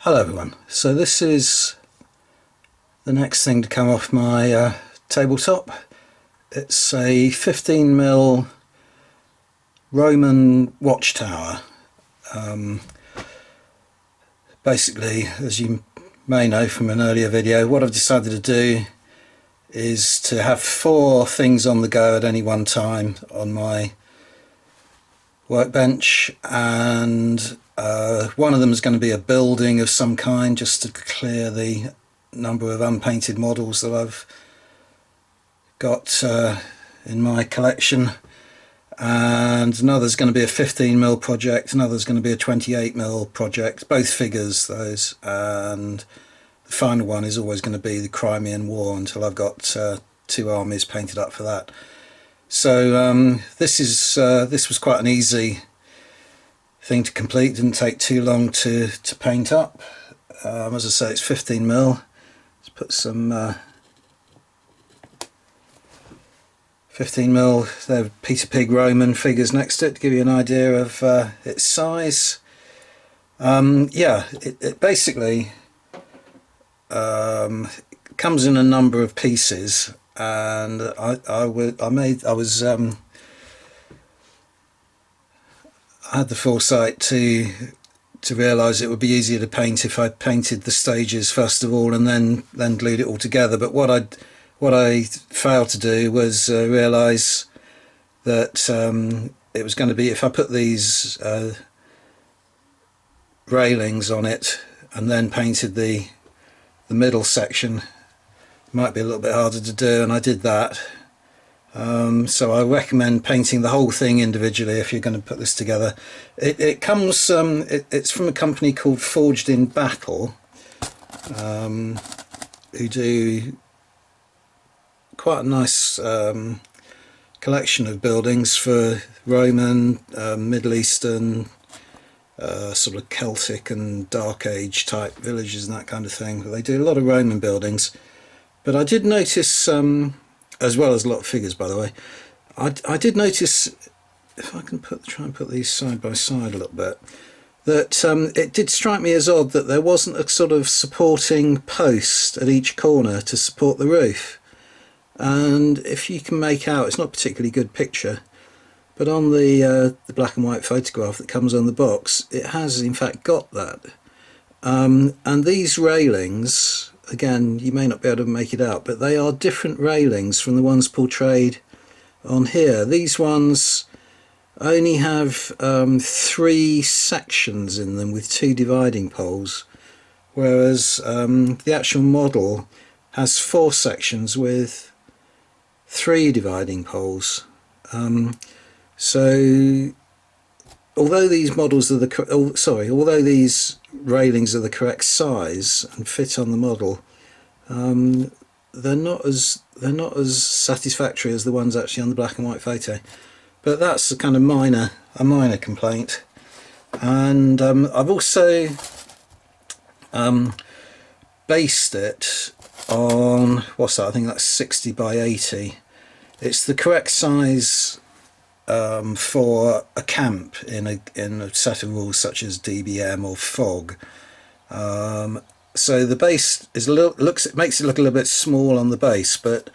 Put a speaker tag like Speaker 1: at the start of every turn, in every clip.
Speaker 1: Hello everyone, so this is the next thing to come off my tabletop. It's a 15mm Roman watchtower. Basically, as you may know from an earlier video, what I've decided to do is to have 4 things on the go at any one time on my workbench, and one of them is going to be a building of some kind, just to clear the number of unpainted models that I've got in my collection. And another's going to be a 15mm project, another's going to be a 28mm project, both figures those, and the final one is always going to be the Crimean War until I've got 2 armies painted up for that. So this was quite an easy thing to complete. Didn't take too long to paint up. As I say, it's 15mm. Let's put some 15mm, they're Peter Pig Roman figures next to it to give you an idea of its size. Yeah, it basically comes in a number of pieces, and I had the foresight to realise it would be easier to paint if I painted the stages first of all and then glued it all together. But what I failed to do was realise that it was going to be, if I put these railings on it and then painted the middle section, it might be a little bit harder to do, and I did that. So I recommend painting the whole thing individually if you're going to put this together. It comes, it's from a company called Forged in Battle, who do quite a nice collection of buildings for Roman, Middle Eastern, sort of Celtic and Dark Age type villages and that kind of thing. But they do a lot of Roman buildings. But I did notice, as well as a lot of figures, by the way, I did notice, if I can try and put these side by side a little bit, that it did strike me as odd that there wasn't a sort of supporting post at each corner to support the roof. And if you can make out, it's not a particularly good picture, but on the black and white photograph that comes on the box, it has in fact got that. And these railings, again, you may not be able to make it out, but they are different railings from the ones portrayed on here. These ones only have 3 sections in them with 2 dividing poles, whereas the actual model has 4 sections with 3 dividing poles. So although these models are although these railings are the correct size and fit on the model, they're not as satisfactory as the ones actually on the black and white photo. But that's a kind of minor complaint. And I've also based it on, what's that, I think that's 60 by 80. It's the correct size for a camp in a set of rules such as DBM or FOG. So the base is it makes it look a little bit small on the base, but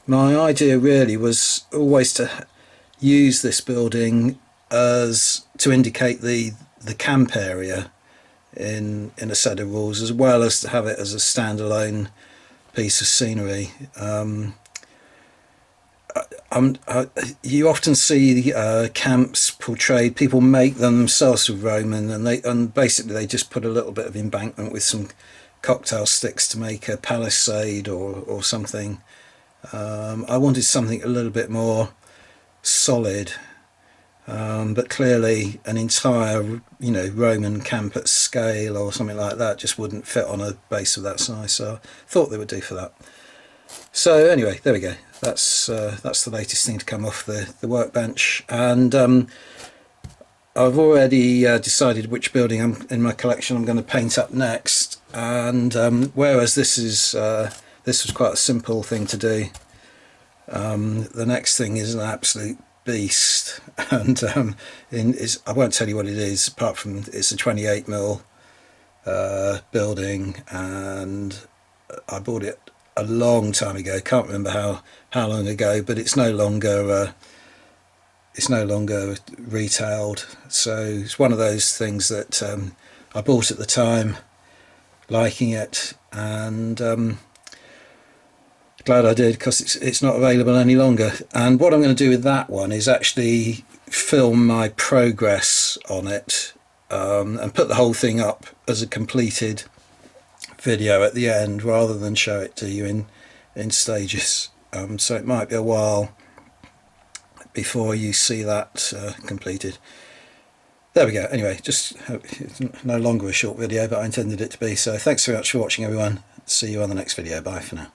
Speaker 1: my idea really was always to use this building as to indicate the camp area in a set of rules, as well as to have it as a standalone piece of scenery. You often see camps portrayed, people make them themselves with Roman, and basically they just put a little bit of embankment with some cocktail sticks to make a palisade or something. I wanted something a little bit more solid, but clearly an entire Roman camp at scale or something like that just wouldn't fit on a base of that size, so I thought they would do for that. So anyway, there we go. That's the latest thing to come off the workbench, and I've already decided which building in my collection I'm going to paint up next. And whereas this was quite a simple thing to do, the next thing is an absolute beast, and I won't tell you what it is, apart from it's a 28mm building, and I bought it a long time ago. Can't remember how long ago, but it's no longer retailed. So it's one of those things that I bought at the time, liking it, and glad I did, because it's not available any longer. And what I'm going to do with that one is actually film my progress on it, and put the whole thing up as a completed video at the end, rather than show it to you in stages. So it might be a while before you see that completed. There we go. Anyway, just it's no longer a short video, but I intended it to be. So thanks very much for watching, everyone. See you on the next video. Bye for now.